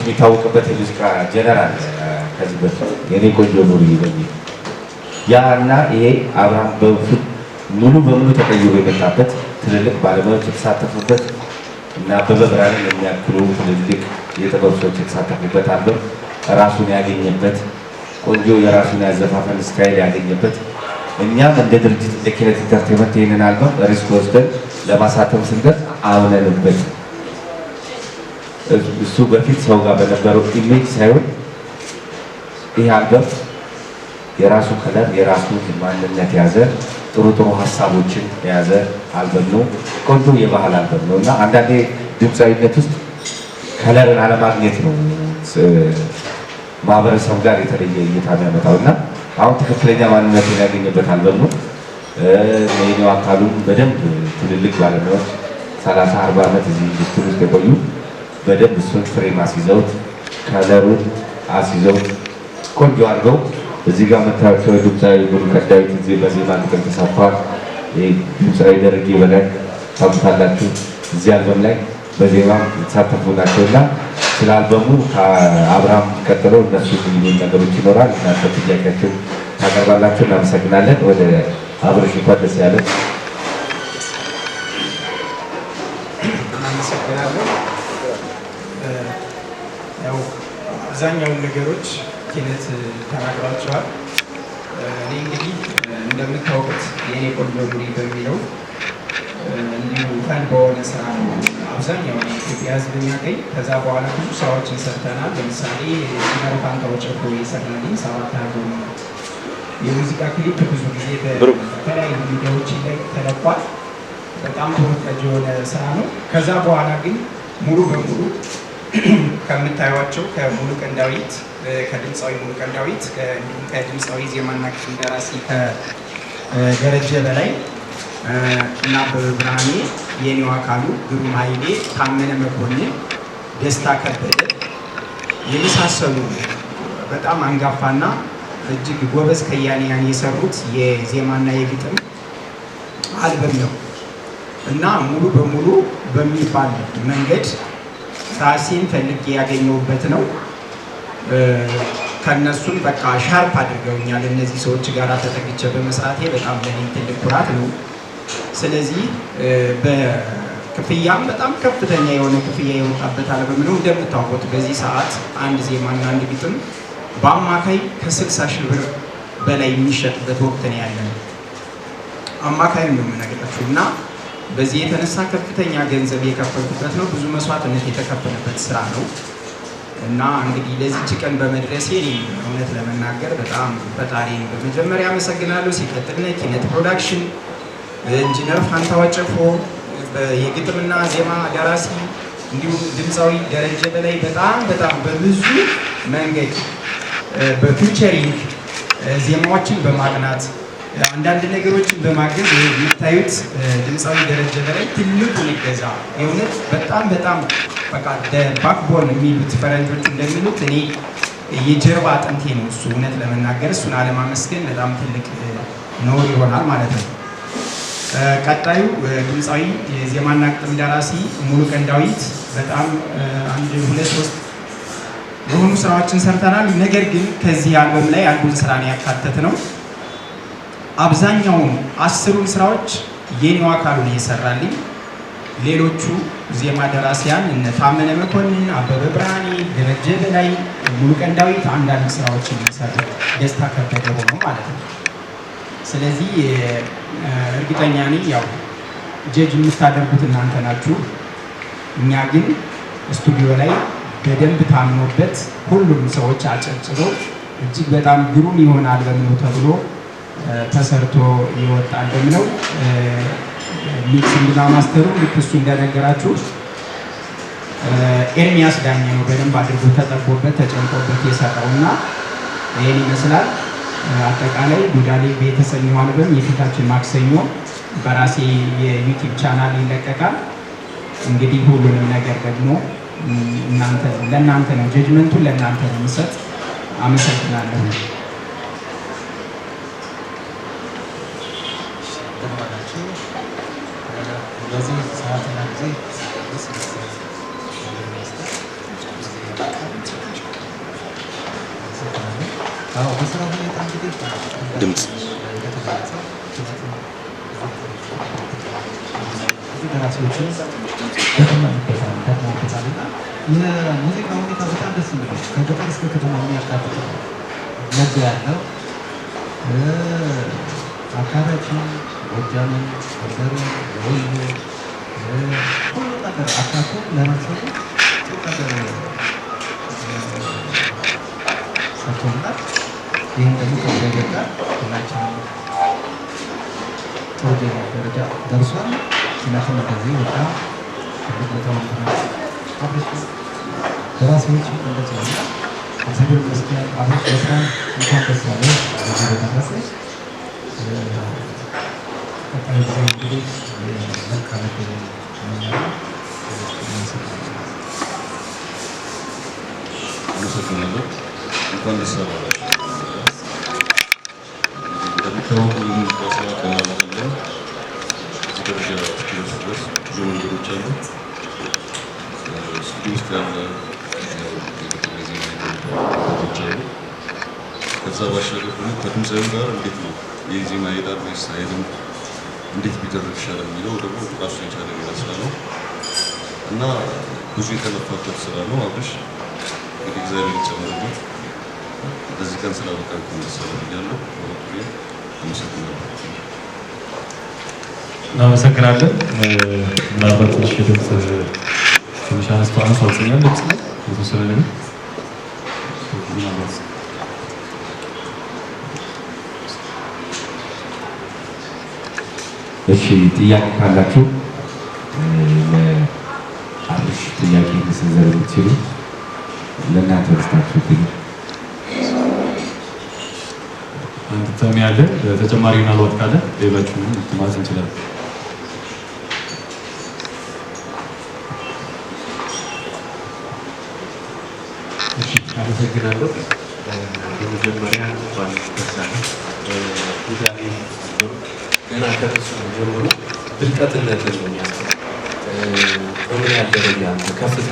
የሚታወቅበት የሙዚቃ ጀነራል ከዚህ በፊት የኔ ቆንጆ ኑሪ በሚል ያና ይሄ አብርሃም በፊት ሙሉ በሙሉ ተቀይሮ የመጣበት ትልልቅ ባለሙያዎች የተሳተፉበት እና አበበ ብርሃንን የሚያክሉ ትልልቅ የጥበብ ሰዎች የተሳተፉበት አልበም ራሱን ያገኘበት ቆንጆ የራሱን ያዘፋፈን ስታይል ያገኘበት እኛም እንደ ድርጅት እንደ ኪነት ኢንተርቴይንመንት ይህንን አልበም ሪስክ ወስደን ለማሳተም ስንደርስ አምነንበት እሱ በፊት ሰው ጋር በነበረው ኢሜጅ ሳይሆን ይህ አልበም የራሱ ከለር የራሱ ማንነት የያዘ ጥሩ ጥሩ ሀሳቦችን የያዘ አልበም ነው። ቆንጆ የባህል አልበም ነው እና አንዳንዴ ድምፃዊነት ውስጥ ከለርን አለማግኘት ነው ማህበረሰቡ ጋር የተለየ እይታ የሚያመጣው እና አሁን ትክክለኛ ማንነትን ያገኘበት አልበም ነው። የኔው አካሉም በደንብ ትልልቅ ባለሙያዎች 30-40 ዓመት እዚህ ኢንዱስትሪ ውስጥ የቆዩ በደንብ እሱን ፍሬም አስይዘውት ከለሩን አስይዘውት ቆንጆ አድርገው እዚህ ጋር መታወቂያው ድምፃዊ ሙሉቀን ዳዊት እዚህ በዜማ ግጥም ተሳትፏል። ድምፃዊ ደረጀ በላይ ታውቁታላችሁ። እዚህ አልበም ላይ በዜማ የተሳተፉ ናቸውና ስለ አልበሙ ከአብርሃም ቀጥሎ እነሱ የሚሉን ነገሮች ይኖራል። እናንተ ጥያቄያችሁን ታቀርባላችሁ። እናመሰግናለን። ወደ አብርሽ እንኳን ደስ ያለ። እናመሰግናለን። ያው አብዛኛውን ነገሮች ኪነት ተናግሯቸዋል። እኔ እንግዲህ እንደምታውቁት የኔ ቆንጆ ኑሪ በሚለው እንዲሁ ፈን በሆነ ስራ ነው አብዛኛውን የኢትዮጵያ ሕዝብ የሚያገኝ። ከዛ በኋላ ብዙ ስራዎችን ሰርተናል። ለምሳሌ ሲነር ፋንታው ጨፎ የሰራልኝ 7 አልበም የሙዚቃ ክሊፕ ብዙ ጊዜ በተለያዩ ሚዲያዎች ላይ ተለቋል። በጣም ተወዳጅ የሆነ ስራ ነው። ከዛ በኋላ ግን ሙሉ በሙሉ ከምታዩዋቸው ከሙሉቀን ዳዊት ከድምፃዊ ሙሉቀን ዳዊት እንዲሁም ከድምፃዊ ዜማና ግጥም ደራሲ ከደረጀ በላይ እና አበበ ብርሃኔ፣ የኔው አካሉ፣ ግሩም ኃይሌ፣ ታመነ መኮንን፣ ደስታ ከበደ የመሳሰሉ በጣም አንጋፋና እጅግ ጎበዝ ከያንያን የሰሩት የዜማና የግጥም አልበም ነው እና ሙሉ በሙሉ በሚባል መንገድ ራሴን ፈልጌ ያገኘሁበት ነው። ከነሱም በቃ ሻርፕ አድርገውኛል። እነዚህ ሰዎች ጋር ተጠግቼ በመስራቴ በጣም ለኔ ትልቅ ኩራት ነው። ስለዚህ በክፍያም በጣም ከፍተኛ የሆነ ክፍያ የወጣበት አልበም ነው። እንደምታውቁት በዚህ ሰዓት አንድ ዜማና አንድ ግጥም በአማካይ ከ60 ሺህ ብር በላይ የሚሸጥበት ወቅት ነው ያለን። አማካይ ነው የምነግራችሁ እና በዚህ የተነሳ ከፍተኛ ገንዘብ የከፈልኩበት ነው። ብዙ መስዋዕትነት የተከፈለበት ስራ ነው እና እንግዲህ ለዚች ቀን በመድረሴ እውነት ለመናገር በጣም ፈጣሪን በመጀመሪያ አመሰግናለሁ። ሲቀጥል ኪነት ፕሮዳክሽን፣ ኢንጂነር ፋንታው ጨፎ የግጥምና ዜማ ደራሲ፣ እንዲሁም ድምፃዊ ደረጀ በላይ በጣም በብዙ መንገድ በፊውቸሪንግ ዜማዎችን በማቅናት አንዳንድ ነገሮችን በማገዝ የምታዩት ድምፃዊ ደረጀ በላይ ትልቁን ይገዛ የእውነት በጣም በቃ ባክቦን የሚሉት ፈረንጆች እንደሚሉት እኔ የጀርባ አጥንቴ ነው እሱ። እውነት ለመናገር እሱን አለማመስገን በጣም ትልቅ ነውር ይሆናል ማለት ነው። ቀጣዩ ድምፃዊ የዜማና ግጥም ደራሲ ሙሉቀን ዳዊት በጣም 1-2-3 የሆኑ ስራዎችን ሰርተናል። ነገር ግን ከዚህ አልበም ላይ አንዱን ስራ ነው ያካተት ነው። አብዛኛውን 10ሩን ስራዎች የኔው አካሉ ነው የሰራልኝ። ሌሎቹ ዜማ ደራሲያን እነ ታመነ መኮንን፣ አበበ ብርሃኔ፣ ደረጀ በላይ፣ ሙሉቀን ዳዊት አንዳንድ ስራዎችን የሚሰሩ ደስታ ከበደ ሆኖ ማለት ነው። ስለዚህ እርግጠኛ ነኝ ያው ጀጅ የምታደርጉት እናንተ ናችሁ። እኛ ግን ስቱዲዮ ላይ በደንብ ታምኖበት ሁሉም ሰዎች አጨብጭበው እጅግ በጣም ግሩም ይሆን አልበም ነው ተብሎ ተሰርቶ የወጣ አልበም ነው። ሚክሲንግና ማስተሩ ልክ እሱ እንደነገራችሁ ኤርሚያስ ዳኜ ነው በደንብ አድርጎ ተጠቦበት ተጨንቆበት የሰራውና ይሄን ይመስላል። አጠቃላይ ዱዳሌ የተሰኘው አልበም የፊታችን ማክሰኞ በራሴ የዩቲዩብ ቻናል ይለቀቃል። እንግዲህ ሁሉንም ነገር ደግሞ ለእናንተ ነው ጀጅመንቱን ለእናንተ ነው የምሰጥ። አመሰግናለሁ። በዚህ ሰዓትና ጊዜ ድምፅ የሙዚቃ ሁኔታ በጣም ደስ የሚል ከገጠር እስከ ከተማ የሚያካትት ነግ ያለው አካባቢያችን ጎጃምን፣ ጎንደርን፣ ወሎ ሁሉ ነገር አካቶ ለማሰቡ ጥሩ ነገር ሰጥቶናል። ይህም ደግሞ ከእግዚአብሔር ጋር ሁላችንም ጥሩ ደረጃ ደርሷል። ምክንያቱም እንደዚህ በጣም ትልቅ ቦታ ወጥተናል። ደራሲዎች እንደዚህ ነው። እግዚአብሔር ይመስገን። አሁን በጣም እንኳን ደስ ያለህ እዚህ በደረሰሽ። ቀጣይ ጊዜ እንግዲህ መልካም ዕድል እመኛለሁ። አመሰግናለሁ። እንኳን ደስ አላችሁ። እንደምታውቁ በስራ ከማለት ላይ እዚህ ደረጃ እስኪደርስ ድረስ ብዙ መንገዶች አሉ። ስቱዲዮ ውስጥ ያለ ቦታዎች አሉ። ከዛ ባሻገር ደግሞ ከድምፃዊው ጋር እንዴት ነው ይህ ዜማ ይሄዳል ወይስ አይሄድም፣ እንዴት ቢደረግ ይሻላል የሚለው ደግሞ ራሱ የቻለ ሌላ ስራ ነው እና ብዙ የተለፋበት ስራ ነው። አብርሽ እንግዲህ እግዚአብሔር ይጨምርበት። በዚህ ቀን ስላበቃ ሰላም እያለሁ በበኩሌ አመሰግናለሁ። እናመሰግናለን። ምናልባት ትንሽ ድምፅ ትንሽ አነስተኛል ድምፅ ላይ የተወሰነ ነገር ምናልባት እሺ፣ ጥያቄ ካላችሁ ለአብርሽ ጥያቄ መሰንዘር የምትችሉ ለእናንተ ደስታችሁ ግን አንድ ተሚ ያለ ተጨማሪ ምናልባት ካለ ሌሎቹን ማለት እንችላለን። አመሰግናለሁ። በመጀመሪያ እንኳን ደስ አለህ። ዛሬ ገና ከእሱ ጀምሮ ብልጠትነትን ነው የሚያስበው። በምን ያህል ደረጃ ከፍታ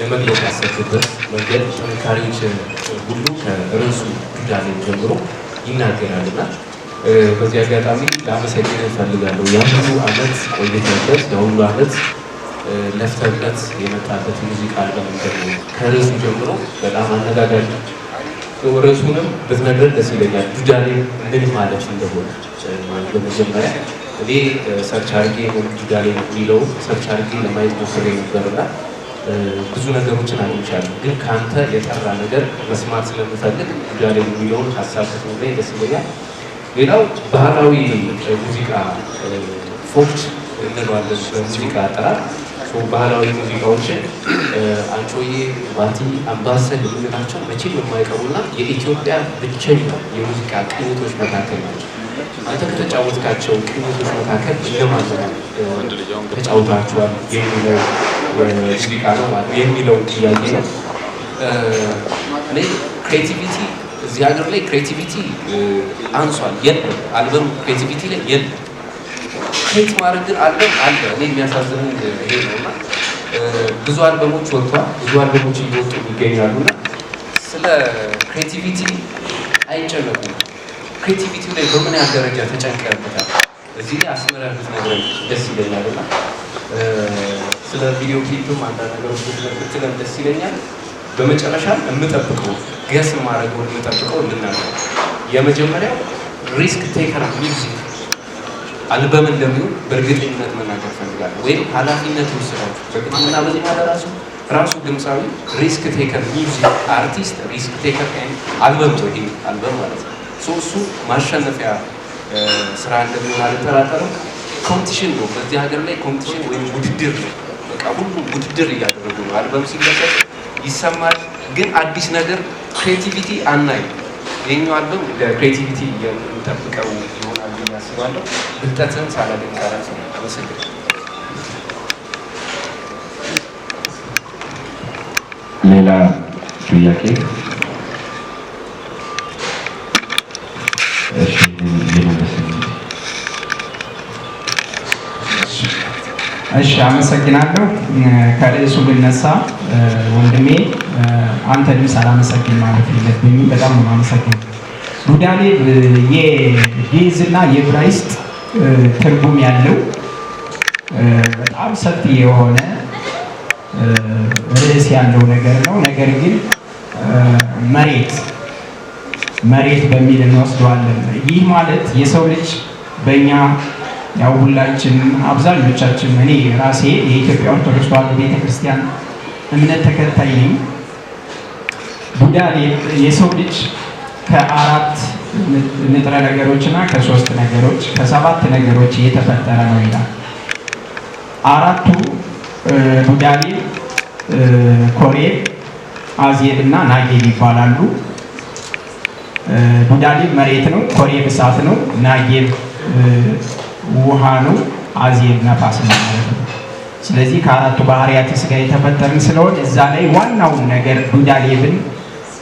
ለመግለጽ ያሰብበት መንገድ ጥንካሬዎች ሁሉ ከርዕሱ ዱዳሌ ጀምሮ ይናገራልና በዚህ አጋጣሚ ላመሰግን እፈልጋለሁ። የሁሉ ዓመት ቆይተበት የሁሉ ዓመት ለፍተበት የመጣበት ሙዚቃ አልበም ደግሞ ከርዕሱ ጀምሮ በጣም አነጋጋሪ ነው። ርዕሱንም ብትነግረን ደስ ይለኛል። ዱዳሌ ምን ማለት እንደሆነ በመጀመሪያ እኔ ሰርች አድርጌ ዱዳሌ የሚለው ሰርች አድርጌ ለማየት ሞክሬ ነበርና ብዙ ነገሮችን አግኝቻለሁ። ግን ከአንተ የጠራ ነገር መስማት ስለምፈልግ ዱዳሌ የሚለውን ሀሳብ ስትነግረኝ ደስ ይለኛል። ሌላው ባህላዊ ሙዚቃ ፎክ እንለዋለን በሙዚቃ አጠራር። ባህላዊ ሙዚቃዎችን አንጮዬ፣ ባቲ፣ አምባሰል የምንላቸው መቼም የማይቀሩና የኢትዮጵያ ብቸኛ የሙዚቃ ቅኝቶች መካከል ናቸው። አንተ ከተጫወትካቸው ቅኝቶች መካከል እነማን ተጫውታችኋል የሚለው ሙዚቃ ነው ማለት የሚለው ጥያቄ ነው። እኔ ክሬቲቪቲ እዚህ ሀገር ላይ ክሬቲቪቲ አንሷል፣ የለም። አልበም ክሬቲቪቲ ላይ የለም። ክሬት ማድረግ ግን አልበም አለ። እኔ የሚያሳዝን ይሄ ነው እና ብዙ አልበሞች ወጥቷል፣ ብዙ አልበሞች እየወጡ ይገኛሉና ስለ ክሬቲቪቲ አይጨነቁም። ክሬቲቪቲው ላይ በምን ያህል ደረጃ ተጨንቀንበታል? እዚህ ላይ አስመረህ ብትነግረን ደስ ይለኛል እና ስለ ቪዲዮ ክሊፕም አንዳንድ ነገሮች ብትለን ደስ ይለኛል። በመጨረሻ የምጠብቀው ገስ ማድረገውን የምጠብቀው እንድናገር የመጀመሪያው ሪስክ ቴከር ሚውዚክ አልበም እንደሚሆን በእርግጠኝነት መናገር ፈልጋለሁ። ወይም ኃላፊነት ይወስዳችሁ በግጥምና በዜማ ራሱ ድምፃዊ ሪስክ ቴከር ሚውዚክ አርቲስት ሪስክ ቴከር አልበም ነው። ይሄ አልበም ማለት ነው። እሱ ማሸነፊያ ስራ እንደሚሆን አልጠራጠርም። ኮምፒቲሽን ነው። በዚህ ሀገር ላይ ኮምፒቲሽን ወይም ውድድር ነው። በቃ ሁሉም ውድድር እያደረጉ ነው። አልበም ሲለቀቅ ይሰማል፣ ግን አዲስ ነገር ክሬቲቪቲ አናይ። የኛው አልበም ክሬቲቪቲ የምንጠብቀው ይሆናል ብዬ አስባለሁ። ብልጠትን ሳላገኝ ቃላት ነው። አመሰግናለሁ። ሌላ ጥያቄ? እሺ፣ አመሰግናለሁ። ከርዕሱ ብነሳ ወንድሜ አንተንም ሳላመሰግን ማለፍ የለብኝም። በጣም ነው የማመሰግነው። ዱዳሌብ የግዕዝ እና የዕብራይስጥ ትርጉም ያለው በጣም ሰፊ የሆነ ርዕስ ያለው ነገር ነው። ነገር ግን መሬት በሚል እንወስደዋለን። ይህ ማለት የሰው ልጅ በእኛ ያው ሁላችን አብዛኞቻችን እኔ ራሴ የኢትዮጵያ ኦርቶዶክስ ተዋሕዶ ቤተክርስቲያን እምነት ተከታይ ነኝ። ዱዳሌብ የሰው ልጅ ከ4 ንጥረ ነገሮች እና ከ3 ነገሮች ከ7 ነገሮች የተፈጠረ ነው ይላል። 4ቱ ዱዳሌብ፣ ኮሬብ፣ አዜብ እና ናጌብ ይባላሉ። ዱዳሌብ መሬት ነው፣ ኮሬብ እሳት ነው፣ ናጌብ ውሃ ነው፣ አዜብ ነፋስ ነው ማለት ነው። ስለዚህ ከ4ቱ ባህሪያተ ሥጋ የተፈጠርን ስለሆነ እዛ ላይ ዋናውን ነገር ዱዳሌብን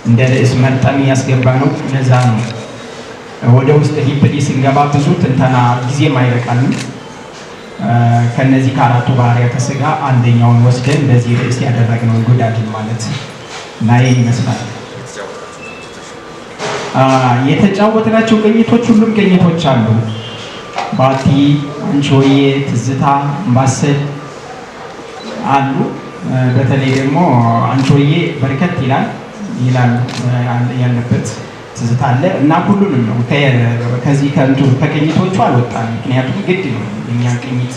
እንደ ርዕስ መርጠን ያስገባ ነው። ለዛ ነው ወደ ውስጥ ዲፕሊ ስንገባ ብዙ ትንተና ጊዜም አይበቃንም። ከነዚህ ከ4ቱ ባህሪያተ ሥጋ አንደኛውን ወስደን እንደዚህ ርዕስ ያደረግነው ዱዳሌብ ማለት እና ይሄን ይመስላል። የተጫወትናቸው ቅኝቶች ሁሉም ቅኝቶች አሉ። ባቲ፣ አንቺሆዬ፣ ትዝታ፣ አምባሰል አሉ። በተለይ ደግሞ አንቺሆዬ በርከት ይላል ያለበት ትዝታ አለ እና ሁሉንም ነው ከዚህ ከቅኝቶቹ አልወጣም። ምክንያቱም ግድ ነው እኛ ቅኝት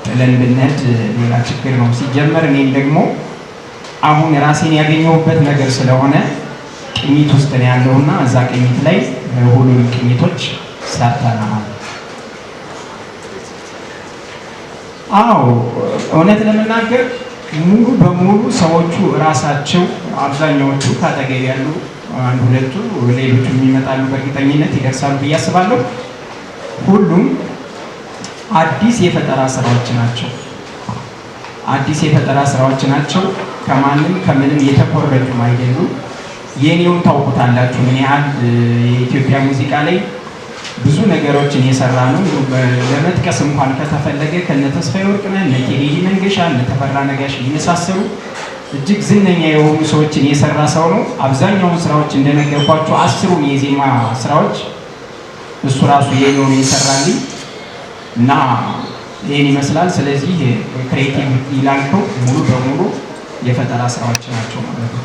ጥለን ብንሄድ ሌላ ችግር ነው። ሲጀመር እኔም ደግሞ አሁን ራሴን ያገኘሁበት ነገር ስለሆነ ቅኝት ውስጥ ነው ያለውና እዛ ቅኝት ላይ ሁሉንም ቅኝቶች ሰርተናል። አዎ እውነት ለመናገር ሙሉ በሙሉ ሰዎቹ ራሳቸው አብዛኛዎቹ ካጠገብ ያሉ አንድ ሁለቱ ሌሎቹ የሚመጣሉ በእርግጠኝነት ይደርሳሉ ብዬ አስባለሁ። ሁሉም አዲስ የፈጠራ ስራዎች ናቸው። ከማንም ከምንም የተኮረጁም አይደሉም። የኔውን ታውቁታላችሁ ምን ያህል የኢትዮጵያ ሙዚቃ ላይ ብዙ ነገሮችን የሰራ ነው። ለመጥቀስ እንኳን ከተፈለገ ከነ ተስፋዬ ወርቅነህ፣ እነ ቴዲ መንገሻ፣ እነ ተፈራ ነጋሽ የመሳሰሉ እጅግ ዝነኛ የሆኑ ሰዎችን የሰራ ሰው ነው። አብዛኛውን ስራዎች እንደነገርኳችሁ 10ሩን የዜማ ስራዎች እሱ ራሱ የኔውን የሰራልኝ እና ይህን ይመስላል። ስለዚህ ክሬቲቭ ይላልከው ሙሉ በሙሉ የፈጠራ ስራዎች ናቸው ማለት ነው።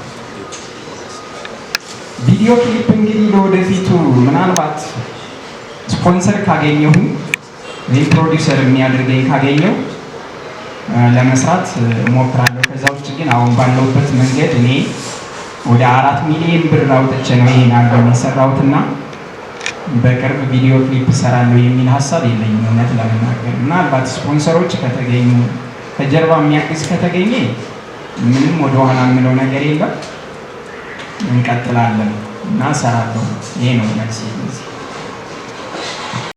ቪዲዮ ክሊፕ እንግዲህ ለወደፊቱ ምናልባት ስፖንሰር ካገኘሁ ወይም ፕሮዲውሰር የሚያደርገኝ ካገኘሁ ለመስራት እሞክራለሁ። ከዛ ውጭ ግን አሁን ባለውበት መንገድ እኔ ወደ 4 ሚሊዮን ብር አውጥቼ ነው ይሄን አልበም የሰራሁትና በቅርብ ቪዲዮ ክሊፕ እሰራለሁ የሚል ሀሳብ የለኝም እውነት ለመናገር። ምናልባት ስፖንሰሮች ከተገኙ ከጀርባ የሚያግዝ ከተገኘ ምንም ወደ ኋላ የምለው ነገር የለም፣ እንቀጥላለን እና እሰራለሁ። ይሄ ነው መልስ።